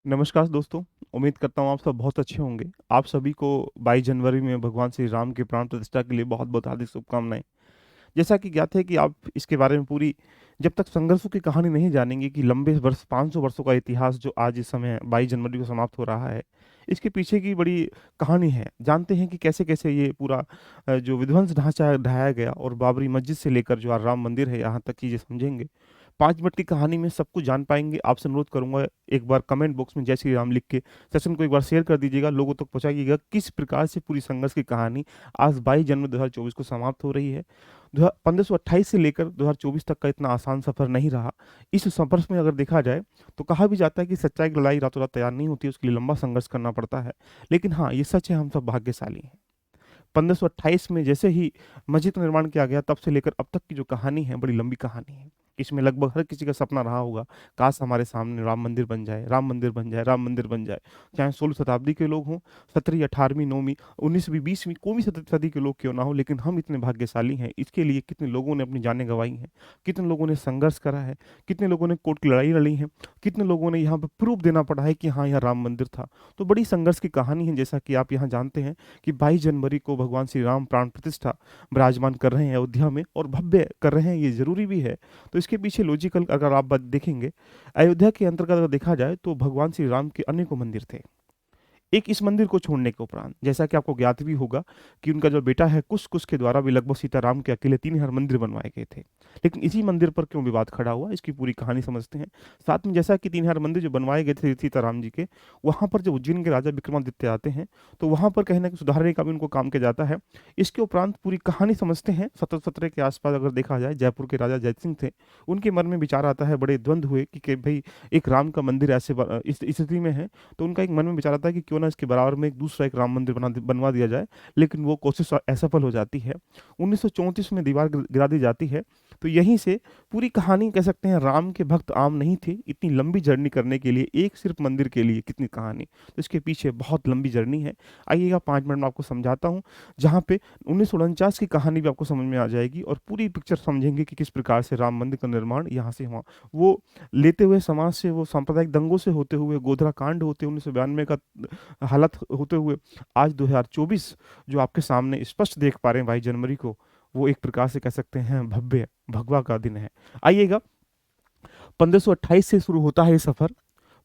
नमस्कार दोस्तों। उम्मीद करता हूँ आप सब बहुत अच्छे होंगे। आप सभी को 22 जनवरी में भगवान श्री राम के प्राण प्रतिष्ठा के लिए बहुत-बहुत हार्दिक शुभकामनाएँ। जैसा कि ज्ञात है कि आप इसके बारे में पूरी जब तक संघर्षों की कहानी नहीं जानेंगे कि लंबे वर्ष 500 वर्षों का इतिहास जो आज इस समय 22 जनवरी को समाप्त हो रहा है, इसके पीछे की बड़ी कहानी है। जानते हैं कि कैसे-कैसे ये पूरा जो विध्वंस ढाँचा ढाया गया और बाबरी मस्जिद से लेकर जो आज राम मंदिर है, यहाँ तक चीज़ें समझेंगे। 5 मिनट की कहानी में सब कुछ जान पाएँगे। आपसे अनुरोध करूँगा एक बार कमेंट बॉक्स में जय श्री राम लिख के सेशन को एक बार शेयर कर दीजिएगा, लोगों तक पहुँचाइएगा किस प्रकार से पूरी संघर्ष की कहानी आज 22 जनवरी 2024 को समाप्त हो रही है। 1528 से लेकर 2024 तक का इतना आसान सफ़र नहीं रहा। इस सफ़र में अगर देखा जाए तो कहा भी जाता है कि सच्चाई की लड़ाई रातों-रात तैयार नहीं होती, उसके लिए लंबा संघर्ष करना पड़ता है। लेकिन हाँ, ये सच है हम सब भाग्यशाली हैं। 1528 में जैसे ही मस्जिद का निर्माण किया गया तब से लेकर अब तक की जो कहानी है बड़ी लंबी कहानी है। इसमें लगभग हर किसी का सपना रहा होगा, काश हमारे सामने राम मंदिर बन जाए, राम मंदिर बन जाए, राम मंदिर बन जाए। चाहे 16वीं शताब्दी के लोग हों, 17वीं, 18वीं, 9वीं, 19वीं, 20वीं कोई भी सदी के लोग क्यों ना हो, लेकिन हम इतने भाग्यशाली हैं। इसके लिए कितने लोगों ने अपनी जानें गँवाई हैं, कितने लोगों ने संघर्ष करा है, कितने लोगों ने कोर्ट की लड़ाई लड़ी है, कितने लोगों ने यहाँ पे प्रूफ देना पड़ा है कि हाँ, यहाँ राम मंदिर था। तो बड़ी संघर्ष की कहानी है जैसा कि आप यहाँ जानते हैं कि 22 जनवरी को भगवान श्री राम प्राण प्रतिष्ठा विराजमान कर रहे हैं अयोध्या में और भव्य कर रहे हैं, ये ज़रूरी भी है। तो इसके पीछे लॉजिकल अगर आप बात देखेंगे, अयोध्या के अंतर्गत अगर देखा जाए तो भगवान श्री राम के अनेकों मंदिर थे। एक इस मंदिर को छोड़ने के उपरांत जैसा कि आपको ज्ञात भी होगा कि उनका जो बेटा है कुश के द्वारा भी लगभग सीताराम के अकेले 3,000 मंदिर बनवाए गए थे। लेकिन इसी मंदिर पर क्यों विवाद खड़ा हुआ, इसकी पूरी कहानी समझते हैं। साथ में जैसा कि 3,000 मंदिर जो बनवाए गए थे सीताराम जी के, वहाँ पर जब उज्जैन के राजा विक्रमादित्य आते हैं, तो वहाँ पर कहीं न कहीं सुधारने का भी उनको काम किया जाता है। इसके उपरांत पूरी कहानी समझते हैं। 1717 के आस-पास अगर देखा जाए, जयपुर के राजा जयसिंह थे, उनके मन में विचार आता है, बड़े द्वंद्व हुए कि भई एक राम का मंदिर ऐसे इस स्थिति में है, तो उनका एक मन में विचार आता है कि क्यों ना इसके बराबर में एक दूसरा एक राम मंदिर बनवा दिया जाए, लेकिन वो कोशिश असफल हो जाती है। 1934 में दीवार गिरा दी जाती है, तो यहीं से पूरी कहानी कह सकते हैं राम के भक्त आम नहीं थे, इतनी लंबी जर्नी करने के लिए एक सिर्फ मंदिर के लिए कितनी कहानी, तो इसके पीछे बहुत लंबी जर्नी है। आइएगा 5 मिनट में आपको समझाता हूँ, जहाँ पे 1949 की कहानी भी आपको समझ में आ जाएगी और पूरी पिक्चर समझेंगे कि किस प्रकार से राम मंदिर का निर्माण यहाँ से हुआ। वो लेते हुए समाज से, वो सांप्रदायिक दंगों से होते हुए, गोधरा कांड होते 1992 का हालत होते हुए आज 2024 जो आपके सामने स्पष्ट देख पा रहे हैं 22 जनवरी को, वो एक प्रकार से कह सकते हैं भव्य भगवा का दिन है। आइएगा 1528 से शुरू होता है ये सफ़र,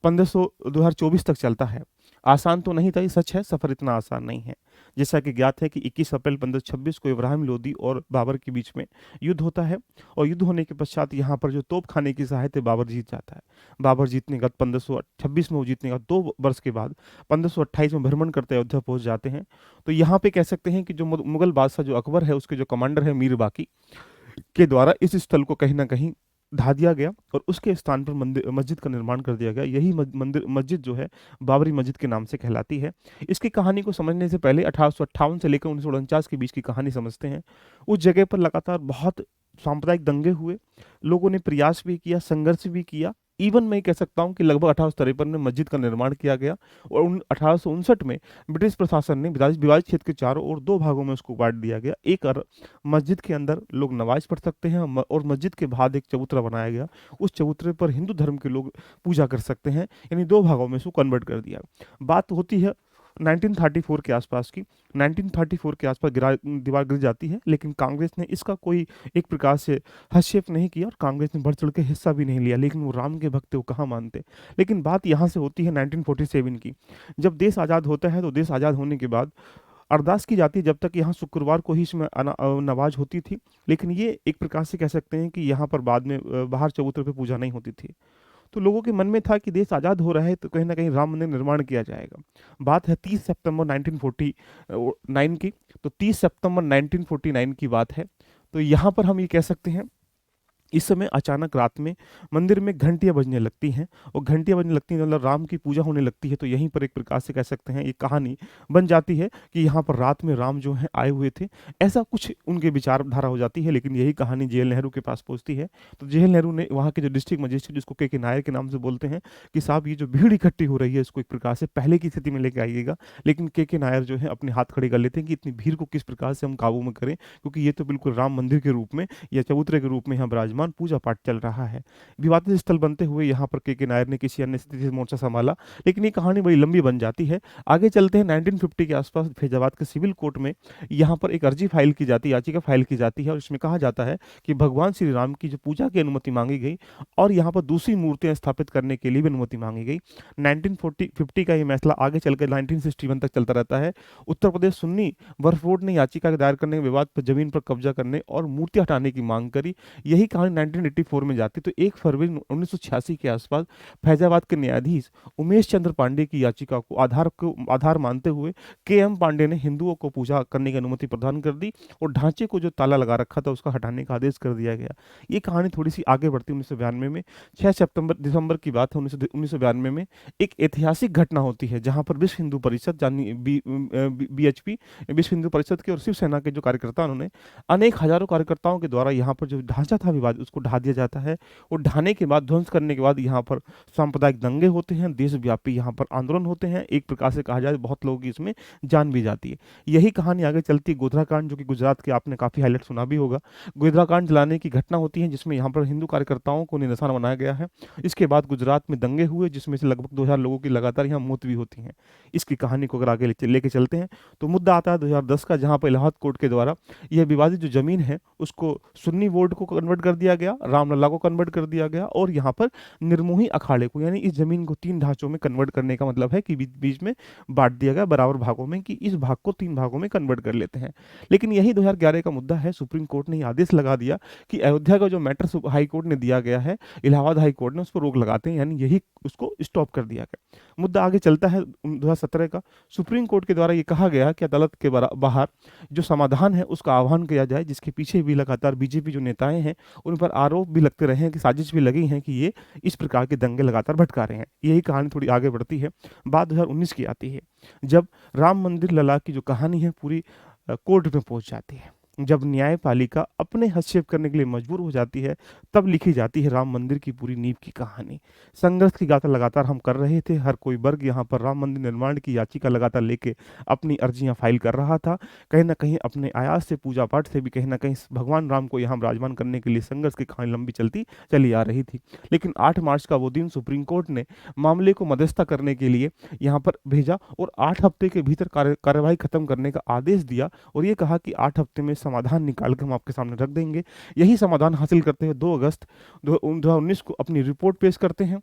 1500 2024 तक चलता है। आसान तो नहीं था, ये सच है, सफ़र इतना आसान नहीं है। जैसा कि ज्ञात है कि 21 अप्रैल 1526 को इब्राहिम लोदी और बाबर के बीच में युद्ध होता है और युद्ध होने के पश्चात यहाँ पर जो तोपखाने की सहायता बाबर जीत जाता है। बाबर जीतने का 1526 में वो जीतने का 2 वर्ष के बाद 1528 में भ्रमण करते अयोध्या पहुँच जाते हैं। तो यहाँ पे कह सकते हैं कि जो मुगल बादशाह जो अकबर है, उसके जो कमांडर है मीर बाकी के द्वारा इस स्थल को कहीं न कहीं ढा दिया गया और उसके स्थान पर मस्जिद का निर्माण कर दिया गया। यही मस्जिद जो है बाबरी मस्जिद के नाम से कहलाती है। इसकी कहानी को समझने से पहले 1858 से लेकर 1949 के बीच की कहानी समझते हैं। उस जगह पर लगातार बहुत सांप्रदायिक दंगे हुए, लोगों ने प्रयास भी किया, संघर्ष भी किया। इवन मैं कह सकता हूँ कि लगभग 1853 में मस्जिद का निर्माण किया गया और 1859 में ब्रिटिश प्रशासन ने विवादित क्षेत्र के चारों ओर 2 भागों में उसको बाँट दिया गया। एक मस्जिद के अंदर लोग नमाज़ पढ़ सकते हैं और मस्जिद के बाहर एक चबूतरा बनाया गया। उस चबूतरे पर हिंदू धर्म के लोग पूजा कर सकते हैं, यानी 2 भागों में इसको कन्वर्ट कर दिया। बात होती है 1934 के आसपास की। 1934 के आसपास दीवार गिर जाती है, लेकिन कांग्रेस ने इसका कोई एक प्रकार से हस्तक्षेप नहीं किया और कांग्रेस ने बढ़ चढ़ के हिस्सा भी नहीं लिया, लेकिन वो राम के भक्त थे, वो कहाँ मानते। लेकिन बात यहाँ से होती है 1947 की। जब देश आज़ाद होता है तो देश आज़ाद होने के बाद अरदास की जाती है, जब तक यहाँ शुक्रवार को ही इसमें नमाज होती थी, लेकिन ये एक प्रकार से कह सकते हैं कि यहाँ पर बाद में बाहर चबूतरे पे पूजा नहीं होती थी। तो लोगों के मन में था कि देश आज़ाद हो रहा है तो कहीं न कहीं राम मंदिर निर्माण किया जाएगा। बात है 30 सितंबर 1949 की, तो 30 सितंबर 1949 की बात है। तो यहाँ पर हम ये कह सकते हैं इस समय अचानक रात में मंदिर में घंटियाँ बजने लगती हैं और घंटियाँ बजने लगती हैं मतलब राम की पूजा होने लगती है, तो यहीं पर एक प्रकार से कह सकते हैं ये कहानी बन जाती है कि यहाँ पर रात में राम जो हैं आए हुए थे। ऐसा कुछ उनके विचारधारा हो जाती है, लेकिन यही कहानी जे.एल. नेहरू के पास पहुँचती है। तो जे.एल. नेहरू ने वहाँ के जो डिस्ट्रिक्ट मजिस्ट्रेट जिसको के नायर के नाम से बोलते हैं कि साहब ये जो भीड़ इकट्ठी हो रही है इसको एक प्रकार से पहले की स्थिति में लेके आइएगा। लेकिन के नायर जो है अपने हाथ खड़े कर लेते हैं कि इतनी भीड़ को किस प्रकार से हम काबू में करें, क्योंकि ये तो बिल्कुल राम मंदिर के रूप में या चबूतरे के रूप में यहाँ विराजमान विद्यमान पूजा पाठ चल रहा है। विवादित स्थल बनते हुए यहाँ पर के नायर ने किसी अन्य स्थिति से मोर्चा संभाला, लेकिन ये कहानी बड़ी लंबी बन जाती है। आगे चलते हैं 1950 के आसपास फैजाबाद के सिविल कोर्ट में यहाँ पर एक अर्जी फाइल की जाती है, याचिका फाइल की जाती है, और इसमें कहा जाता है कि भगवान श्री राम की जो पूजा की अनुमति मांगी गई और यहाँ पर दूसरी मूर्तियां स्थापित करने के लिए भी अनुमति मांगी गई। 1950 का ये मसला आगे चलकर 1961 तक चलता रहता है। उत्तर प्रदेश सुन्नी वक्फ बोर्ड ने याचिका दायर करने के विवाद पर जमीन पर कब्जा करने और मूर्ति हटाने की मांग करी। यही कहानी 1984 में जाती तो 1 फरवरी 1986 के आसपास फैजाबाद के न्यायाधीश उमेश चंद्र पांडे की याचिका को आधार मानते हुए के.एम. पांडे ने हिंदुओं को पूजा करने की अनुमति प्रदान कर दी और ढांचे को जो ताला लगा रखा था उसका हटाने का आदेश कर दिया गया। ये कहानी थोड़ी सी आगे बढ़ती 1992 में 6 दिसंबर की बात है 1992 में एक ऐतिहासिक घटना होती है जहां पर विश्व हिंदू परिषद यानी BHP विश्व हिंदू परिषद के और शिवसेना के जो कार्यकर्ता उन्होंने अनेक हजारों कार्यकर्ताओं के द्वारा यहाँ पर जो ढांचा था विवाद उसको ढा दिया जाता है और ढाने के बाद ध्वंस करने के बाद यहाँ पर सांप्रदायिक दंगे होते हैं, देशव्यापी यहाँ पर आंदोलन होते हैं। एक प्रकार से कहा जाए बहुत लोगों की इसमें जान भी जाती है। यही कहानी आगे चलती है गोधरा कांड, जो कि गुजरात के आपने काफी हाईलाइट सुना भी होगा। गोधरा कांड जलाने की घटना होती है जिसमें यहाँ पर हिंदू कार्यकर्ताओं को निशाना बनाया गया है। इसके बाद गुजरात में दंगे हुए जिसमें से लगभग 2000 लोगों की लगातार यहाँ मौत भी होती है। इसकी कहानी को अगर आगे लेके चलते हैं तो मुद्दा आता है 2010 का, जहाँ पर इलाहाबाद कोर्ट के द्वारा यह विवादित जो जमीन है उसको सुन्नी बोर्ड को कन्वर्ट कर दिया गया, रामलला को कन्वर्ट कर दिया गया और यहाँ पर निर्मोही अखाड़े को यानी इस जमीन को 3 ढांचों में कन्वर्ट करने का मतलब है कि बीच बीच में बांट दिया गया बराबर भागों में कि इस भाग को 3 भागों में कन्वर्ट कर लेते हैं। लेकिन यही 2011 का मुद्दा है, सुप्रीम कोर्ट ने आदेश लगा दिया कि अयोध्या का जो मैटर हाई कोर्ट ने दिया गया है, इलाहाबाद हाई कोर्ट ने उस पर रोक लगाते हैं, यानी यही उसको स्टॉप कर दिया गया। मुद्दा आगे चलता है 2017 का। सुप्रीम कोर्ट के द्वारा ये कहा गया कि अदालत के बाहर जो समाधान है उसका आह्वान किया जाए, जिसके पीछे भी लगातार बीजेपी जो नेताएं हैं उन पर आरोप भी लगते रहे हैं कि साजिश भी लगी है कि ये इस प्रकार के दंगे लगातार भटका रहे हैं। यही कहानी थोड़ी आगे बढ़ती है, बात 2019 की आती है जब राम मंदिर लला की जो कहानी है पूरी कोर्ट में पहुंच जाती है। जब न्यायपालिका अपने हस्तक्षेप करने के लिए मजबूर हो जाती है तब लिखी जाती है राम मंदिर की पूरी नींव की कहानी। संघर्ष की गाथा लगातार हम कर रहे थे, हर कोई वर्ग यहाँ पर राम मंदिर निर्माण की याचिका लगातार लेके अपनी अर्जियां फाइल कर रहा था। कहीं ना कहीं अपने आयास से, पूजा पाठ से भी कहीं ना कहीं भगवान राम को यहाँ विराजमान करने के लिए संघर्ष की कहानी लंबी चलती चली आ रही थी। लेकिन 8 मार्च का वो दिन सुप्रीम कोर्ट ने मामले को मध्यस्थता करने के लिए यहाँ पर भेजा और 8 हफ्ते के भीतर कार्यवाही खत्म करने का आदेश दिया और ये कहा कि 8 हफ्ते में समाधान निकाल कर हम आपके सामने रख देंगे। यही समाधान हासिल करते हुए 2 अगस्त 2019 को अपनी रिपोर्ट पेश करते हैं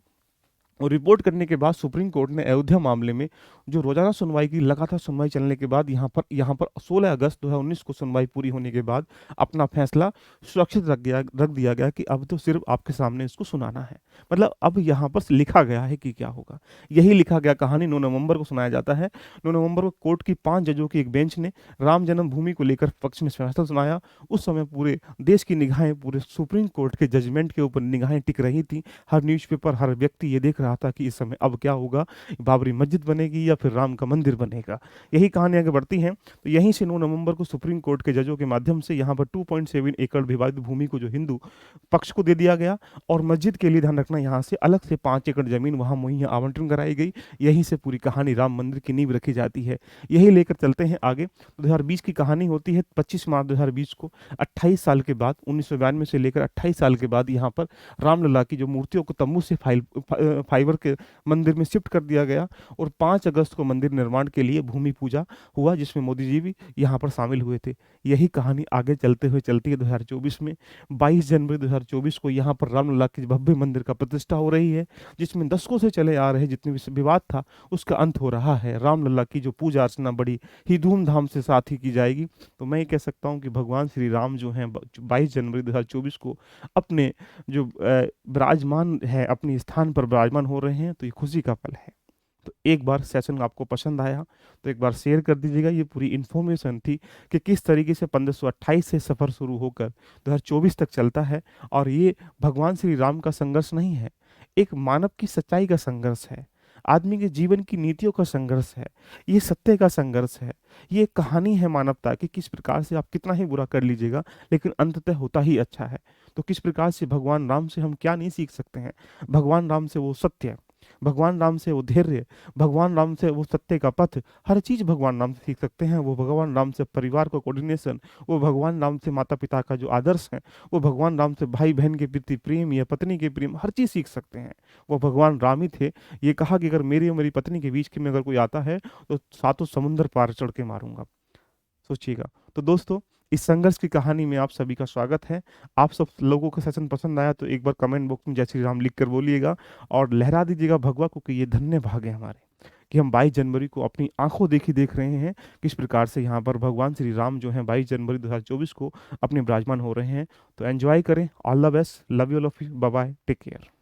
और रिपोर्ट करने के बाद सुप्रीम कोर्ट ने अयोध्या मामले में जो रोजाना सुनवाई की, लगातार सुनवाई चलने के बाद यहाँ पर 16 अगस्त 2019 को सुनवाई पूरी होने के बाद अपना फैसला सुरक्षित रख दिया गया कि अब तो सिर्फ आपके सामने इसको सुनाना है। मतलब अब यहाँ पर लिखा गया है कि क्या होगा। यही लिखा गया कहानी 9 नवंबर को सुनाया जाता है। 9 नवंबर को कोर्ट की 5 जजों की एक बेंच ने राम जन्मभूमि को लेकर पक्ष में फैसला सुनाया। उस समय पूरे देश की निगाहें पूरे सुप्रीम कोर्ट के जजमेंट के ऊपर निगाहें टिक रही थी। हर न्यूज़पेपर, हर व्यक्ति ये देख रहा था कि इस समय अब क्या होगा, बाबरी मस्जिद बनेगी या फिर राम का मंदिर बनेगा। यही कहानी आगे बढ़ती है। तो यहीं से 9 नवंबर को सुप्रीम कोर्ट के जजों के माध्यम से यहाँ पर 2.7 एकड़ विवादित भूमि को जो हिंदू पक्ष को दे दिया गया और मस्जिद के लिए ध्यान रखना यहाँ से अलग से 5 एकड़ जमीन वहाँ मुहैया आवंटन कराई गई। यहीं से पूरी कहानी राम मंदिर की नींव रखी जाती है। यही लेकर चलते हैं आगे। 2020 की कहानी होती है 25 मार्च 2020 को। 28 साल के बाद 1992 से लेकर 28 साल के बाद यहाँ पर रामलला की जो मूर्तियों को तंबू से फाइबर के मंदिर में शिफ्ट कर दिया गया और 5 अगस्त को मंदिर निर्माण के लिए भूमि पूजा हुआ जिसमें मोदी जी भी यहाँ पर शामिल हुए थे। यही कहानी आगे चलते हुए चलती है 2024 में। 22 जनवरी 2024 को यहाँ पर रामलला की भव्य मंदिर का प्रतिष्ठा हो रही है जिसमें दशकों से चले आ रहे जितने भी विवाद था उसका अंत हो रहा है। रामलला की जो पूजा अर्चना बड़ी ही धूमधाम से साथ ही की जाएगी। तो मैं ये कह सकता हूँ कि भगवान श्री राम जो हैं 22 जनवरी 2024 को अपने जो विराजमान है अपने स्थान पर विराजमान हो रहे हैं, तो ये खुशी का पल है। तो एक बार सेशन आपको पसंद आया तो एक बार शेयर कर दीजिएगा। ये पूरी इन्फॉर्मेशन थी कि किस तरीके से 1528 से सफ़र शुरू होकर 2024 तक चलता है और ये भगवान श्री राम का संघर्ष नहीं है, एक मानव की सच्चाई का संघर्ष है, आदमी के जीवन की नीतियों का संघर्ष है, ये सत्य का संघर्ष है। ये एक कहानी है मानवता की, किस प्रकार से आप कितना ही बुरा कर लीजिएगा लेकिन अंततः होता ही अच्छा है। तो किस प्रकार से भगवान राम से हम क्या नहीं सीख सकते हैं। भगवान राम से वो सत्य, भगवान राम से वो धैर्य, भगवान राम से वो सत्य का पथ, हर चीज़ भगवान राम से सीख सकते हैं। वो भगवान राम से परिवार का कोऑर्डिनेशन, वो भगवान राम से माता-पिता का जो आदर्श है, वो भगवान राम से भाई-बहन के प्रति प्रेम या पत्नी के प्रेम, हर चीज़ सीख सकते हैं। वो भगवान राम ही थे। ये कहा कि अगर मेरी और मेरी पत्नी के बीच के में अगर कोई आता है, तो सातों समुंदर पार चढ़ के मारूँगा। सोचिएगा। तो दोस्तों, इस संघर्ष की कहानी में आप सभी का स्वागत है। आप सब लोगों को सेशन पसंद आया तो एक बार कमेंट बॉक्स में जय श्री राम लिख कर बोलिएगा और लहरा दीजिएगा भगवा को कि ये धन्य भाग है हमारे, कि हम 22 जनवरी को अपनी आंखों देखी देख रहे हैं किस प्रकार से यहाँ पर भगवान श्री राम जो हैं 22 जनवरी 2024 को अपने विराजमान हो रहे हैं। तो एंजॉय करें। All the best. Love you all of you. Bye bye. Take care.